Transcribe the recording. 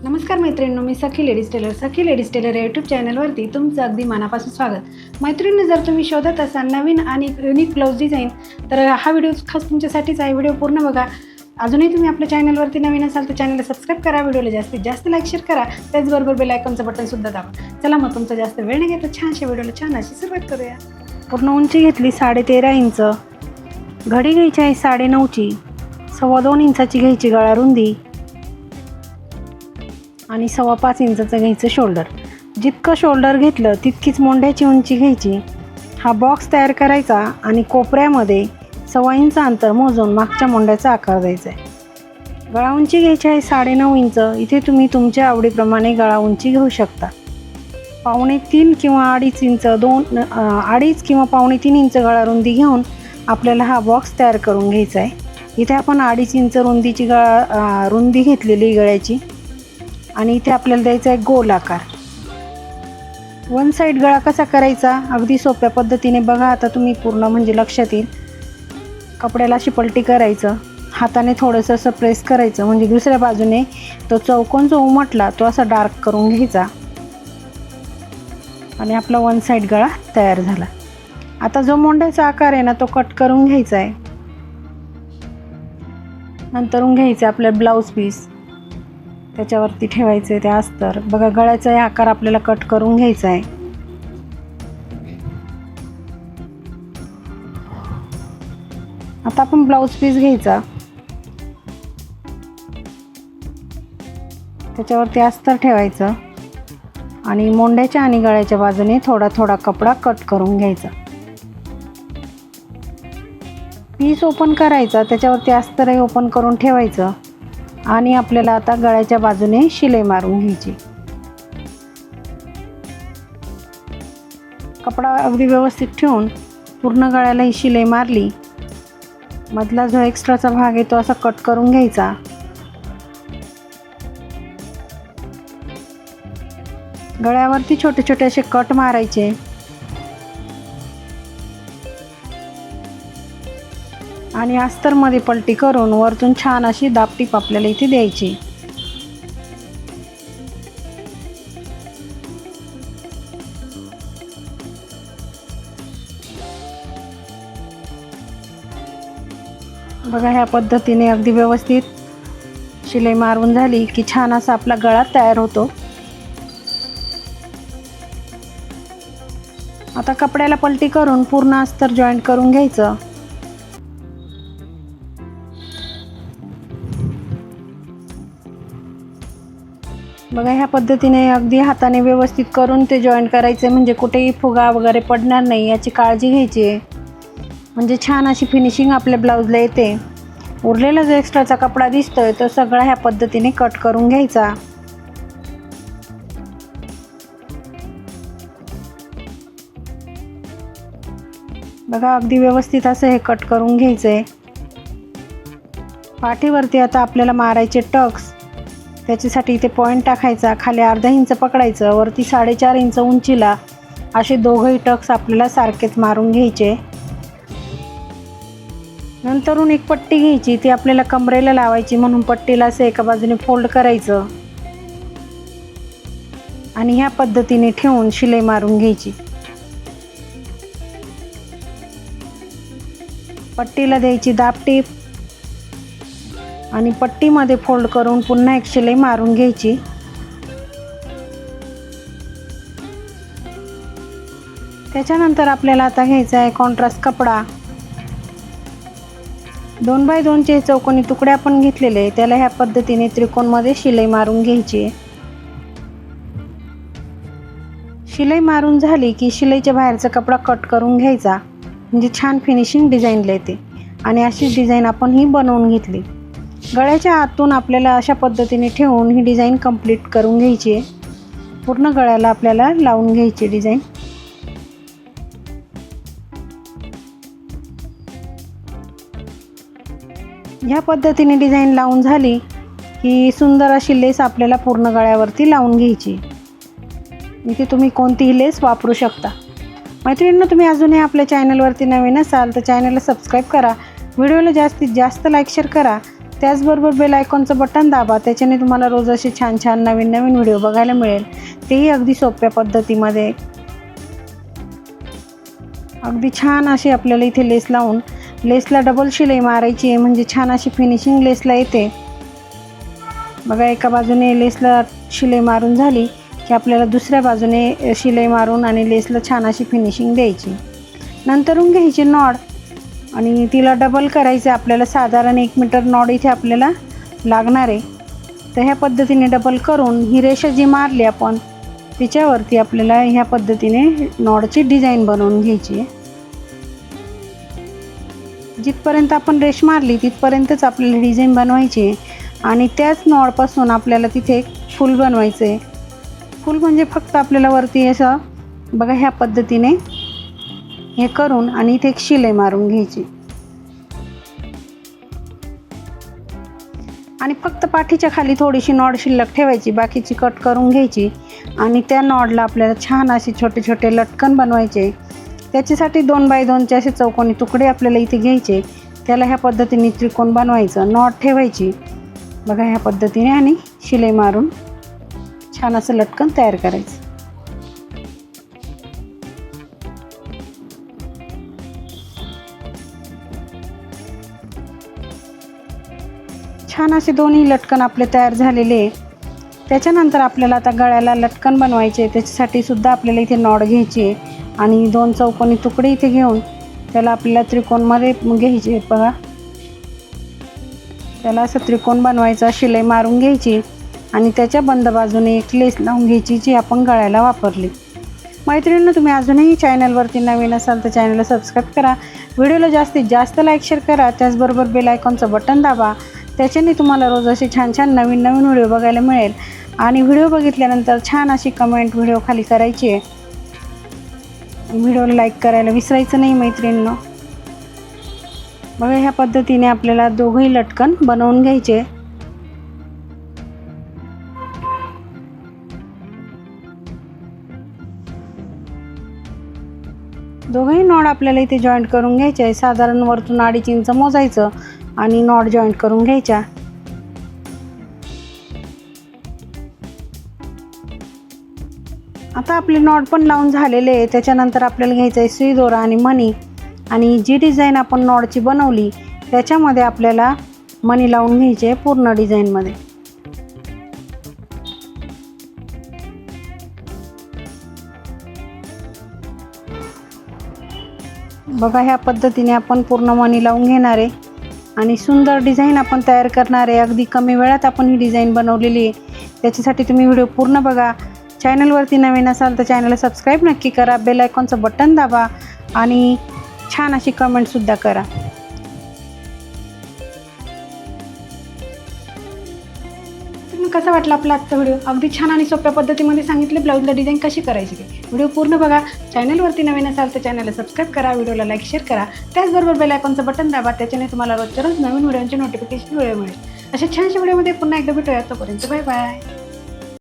नमस्कार मैत्रिणींनो, मी सखी ladies tailor या यूट्यूब चॅनलवरती तुमचं अगदी मनापासून स्वागत। मैत्रिणींनो, जर तुम्ही शोधत असाल नवीन आणि युनिक ब्लाऊज डिझाईन तर हा व्हिडिओ खास तुमच्यासाठीच आहे। व्हिडिओ पूर्ण बघा। अजूनही तुम्ही आपल्या चॅनलवरती नवीन असाल तर चॅनलला सबस्क्राईब करा, व्हिडिओला जास्तीत जास्त लाईक शेअर करा, त्याचबरोबर बेल आयकॉनचं बटनसुद्धा दाबा। चला मग तुमचा जास्त वेळ नाही घेता छानशा व्हिडिओला छान अशी सुरुवात करूया। पूर्ण उंची घेतली 13.5 इंच, घडी घ्यायची आहे 9.5ची, 2.25 इंचाची घ्यायची गळा रुंदी आणि 5.25 इंचाचं घ्यायचं शोल्डर। जितकं शोल्डर घेतलं तितकीच मोंढ्याची उंची घ्यायची। हा बॉक्स तयार करायचा आणि कोपऱ्यामध्ये 1.25 इंच अंतर मोजून मागच्या मोंढ्याचा आकार द्यायचा आहे। गळा उंची घ्यायची आहे 9.5 इंच। इथे तुम्ही तुमच्या आवडीप्रमाणे गळा उंची घेऊ शकता। 2.25 किंवा 2.5 इंच 2.5 किंवा 2.25 इंच गळा रुंदी घेऊन आपल्याला हा बॉक्स तयार करून घ्यायचा आहे। इथे आपण 2.5 इंच रुंदीची रुंदी घेतलेली गळ्याची आणि इथे आपल्याला द्यायचा आहे गोल आकार। वन साइड गळा कसा करायचा अगदी सोप्या पद्धतीने बघा आता तुम्ही पूर्ण, म्हणजे लक्षात येईल। कपड्याला अशी पलटी करायचं, हाताने थोडंसं असं प्रेस करायचं, म्हणजे दुसऱ्या बाजूने तो चौकोन जो उमटला तो असा डार्क करून घ्यायचा आणि आपला वन साइड गळा तयार झाला। आता जो मोंढ्याचा आकार आहे ना तो कट करून घ्यायचा आहे। नंतरून घ्यायचं आपलं ब्लाऊज पीस, त्याच्यावरती ठेवायचे ते अस्तर। बघा गळ्याचा आकार आपल्याला कट करून घ्यायचा आहे। आता आपण ब्लाऊज पीस घ्यायचा, त्याच्यावरती अस्तर ठेवायचं आणि मोंढ्याच्या आणि गळ्याच्या बाजूने थोडा थोडा कपडा कट करून घ्यायचा। पीस ओपन करायचा, त्याच्यावरती अस्तरही ओपन करून ठेवायचं आणि आपल्याला आता गळ्याच्या बाजूने शिलाई मारून घ्यायची। कपडा अगदी व्यवस्थित ठेवून पूर्ण गळ्याला ही शिलाई मारली। मधला जो एक्स्ट्राचा भाग आहे तो असा कट करून घ्यायचा। गळ्यावरती छोटे छोटे असे कट मारायचे आणि अस्तरमध्ये पलटी करून वरतून छान अशी दाबटीप आपल्याला इथे द्यायची। बघा ह्या पद्धतीने अगदी व्यवस्थित शिलाई मारून झाली की छान असा आपला गळा तयार होतो। आता कपड्याला पलटी करून पूर्ण अस्तर जॉईंट करून घ्यायचं। बघा ह्या पद्धतीने अगदी हाताने व्यवस्थित करून ते जॉईंट करायचे, म्हणजे कुठेही फुगा वगैरे पडणार नाही याची काळजी घ्यायची आहे, म्हणजे छान अशी फिनिशिंग आपल्या ब्लाऊजला येते। उरलेला जो एक्स्ट्राचा कपडा दिसतोय तो सगळा ह्या पद्धतीने कट करून घ्यायचा। बघा अगदी व्यवस्थित असं हे कट करून घ्यायचंय। पाठीवरती आता आपल्याला मारायचे टक्स, त्याच्यासाठी इथे पॉईंट टाकायचा, खाली अर्धा इंच पकडायचं, वरती 4.5 इंच उंचीला असे दोघंही टक्स आपल्याला सारखेच मारून घ्यायचे। नंतरून एक पट्टी घ्यायची, ती आपल्याला कमरेला लावायची, म्हणून पट्टीला असं एका बाजूने फोल्ड करायचं आणि ह्या पद्धतीने ठेवून शिलाई मारून घ्यायची। पट्टीला द्यायची दाबटीप आणि पट्टीमध्ये फोल्ड करून पुन्हा एक शिलाई मारून घ्यायची। त्याच्यानंतर आपल्याला आता घ्यायचा आहे कॉन्ट्रास्ट कपडा। 2x2 चौकोनी तुकडे आपण घेतलेले, त्याला ह्या पद्धतीने त्रिकोणमध्ये शिलाई मारून घ्यायची। शिलाई मारून झाली की शिलाईच्या बाहेरचा कपडा कट करून घ्यायचा, म्हणजे छान फिनिशिंग डिझाईनला येते। आणि अशीच डिझाईन आपण ही बनवून घेतली। गळ्याच्या आतून आपल्याला अशा पद्धतीने ठेवून ही डिझाईन कंप्लीट करून घ्यायची आहे। पूर्ण गळ्याला आपल्याला लावून घ्यायची डिझाईन। ह्या पद्धतीने डिझाईन लावून झाली की सुंदर अशी लेस आपल्याला पूर्ण गळ्यावरती लावून घ्यायची। इथे तुम्ही कोणतीही लेस वापरू शकता। मैत्रिणींनो, तुम्ही अजूनही आपल्या चॅनलवरती नवीन असाल तर चॅनलला सबस्क्राईब करा, व्हिडिओला जास्तीत जास्त लाईक शेअर करा, त्याचबरोबर बेल आयकॉनचं बटन दाबा, त्याच्याने तुम्हाला रोज असे छान छान नवीन नवीन व्हिडिओ बघायला मिळेल, तेही अगदी सोप्या पद्धतीमध्ये. अगदी छान अशी आपल्याला इथे लेस लावून लेसला डबल शिलाई मारायची आहे, म्हणजे छान अशी फिनिशिंग लेसला येते. बघा, एका बाजूने लेसला शिलाई मारून झाली की आपल्याला दुसऱ्या बाजूने शिलाई मारून आणि लेसला छान अशी फिनिशिंग द्यायची. नंतरून घ्यायची नॉड आणि तिला डबल करायचं. आपल्याला साधारण 1 मीटर नॉड इथे आपल्याला लागणार आहे. तर ह्या पद्धतीने डबल करून ही रेषा जी मारली आपण तिच्यावरती आपल्याला ह्या पद्धतीने नॉडची डिझाईन बनवून घ्यायची आहे. जिथपर्यंत आपण रेष मारली तिथपर्यंतच आपल्याला डिझाईन बनवायची आहे आणि त्याच नॉडपासून आपल्याला तिथे एक फूल बनवायचं आहे. फूल म्हणजे फक्त आपल्याला वरती असं बघा ह्या पद्धतीने हे करून आणि इथे एक शिलाई मारून घ्यायची आणि फक्त पाठीच्या खाली थोडीशी नॉड शिल्लक ठेवायची, बाकीची कट करून घ्यायची आणि त्या नॉडला आपल्याला छान असे छोटे छोटे लटकन बनवायचे. त्याच्यासाठी 2 बाय 2चे असे चौकोनी तुकडे आपल्याला इथे घ्यायचे. त्याला ह्या पद्धतीने त्रिकोण बनवायचं, नॉट ठेवायची बघा ह्या पद्धतीने आणि शिलाई मारून छान असं लटकन तयार करायचं. छान असे दोन्ही लटकन आपले तयार झालेले. त्याच्यानंतर आपल्याला आता गळ्याला लटकन बनवायचे. त्याच्यासाठी सुद्धा आपल्याला इथे नॉड घ्यायची आहे आणि 2 चौकोनी तुकडे इथे घेऊन त्याला आपल्याला त्रिकोणमध्ये घ्यायचे. बघा, त्याला असं त्रिकोण बनवायचा, शिलाई मारून घ्यायची आणि त्याच्या बंद बाजूने एक लेस लावून घ्यायची जी आपण गळ्याला वापरली. मैत्रिणींनो, तुम्ही अजूनही चॅनलवरती नवीन असाल तर चॅनलला सबस्क्राईब करा, व्हिडिओला जास्तीत जास्त लाईक शेअर करा, त्याचबरोबर बेल आयकॉनचं बटन दाबा. त्याच्याने तुम्हाला रोज असे छान छान नवीन नवीन व्हिडिओ बघायला मिळेल. आणि व्हिडिओ बघितल्यानंतर छान अशी कमेंट व्हिडिओ खाली करायची आहे. व्हिडिओला लाईक करायला विसरायचं नाही मैत्रिणींनो. बघा, ह्या पद्धतीने आपल्याला दोघंही लटकन बनवून घ्यायचे. दोघंही नॉड आपल्याला इथे जॉईंट करून घ्यायचे आहे. साधारण वरतून 2.5 इंच मोजायचं आणि नॉड जॉईंट करून घ्यायच्या. आता आपले नॉड पण लावून झालेले आहे. त्याच्यानंतर आपल्याला घ्यायचं आहे सुई दोरा आणि मणी आणि जी डिझाईन आपण नॉडची बनवली त्याच्यामध्ये आपल्याला मणी लावून घ्यायचे आहे पूर्ण डिझाईनमध्ये. बघा, ह्या पद्धतीने आपण पूर्ण मणी लावून घेणार आहे आणि सुंदर डिझाईन आपण तयार करणार आहे. अगदी कमी वेळात आपण ही डिझाईन बनवलेली आहे. त्याच्यासाठी तुम्ही व्हिडिओ पूर्ण बघा. चॅनलवरती नवीन असाल तर चॅनलला सबस्क्राईब नक्की करा, बेल आयकॉनचं बटन दाबा आणि छान अशी कमेंटसुद्धा करा. कसा वाटला आपला आजचा व्हिडिओ? अगदी छान आणि सोप्या पद्धतीमध्ये सांगितले ब्लाऊजला डिझाईन कशी करायची ते. व्हिडिओ पूर्ण बघा. चॅनलवरती नवीन असाल तर चॅनलला सबस्क्राईब करा, व्हिडिओला लाईक शेअर करा, त्याचबरोबर बेल आयकॉनचं बटन दाबा. त्याच्याने तुम्हाला रोजच्या रोज नवीन व्हिडिओचे नोटिफिकेशन मिळेल. अशा छानशा व्हिडिओमध्ये पुन्हा एकदा भेटूया. तोपर्यंत बाय बाय.